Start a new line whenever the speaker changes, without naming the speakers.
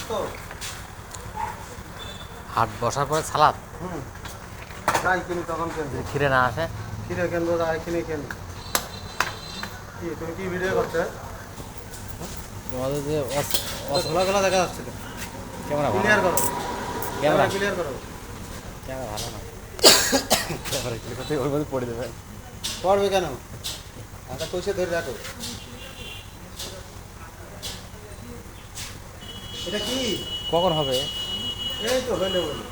তো
হাট বসার পরে সালাদ
যাই কিনি তখন কিনবো।
যদি খিরে না আসে
কিনে কিনবো, যাই কিনে কিনবো। কি তুমি কি ভিডিও করছো?
তোমাদের যে
খোলা খোলা দেখা যাচ্ছে তো।
ক্যামেরা
ক্লিয়ার করো,
ক্যামেরা
ক্লিয়ার করো।
ক্যামেরা ভালো না ক্যামেরা ক্লিয়ার করতে ওর মধ্যে পড়ে দেবে।
পড়বে কেন? আচ্ছা কইসে ধরে রাখো। এটা কি?
কখন হবে?
এই তো হইলে বলি।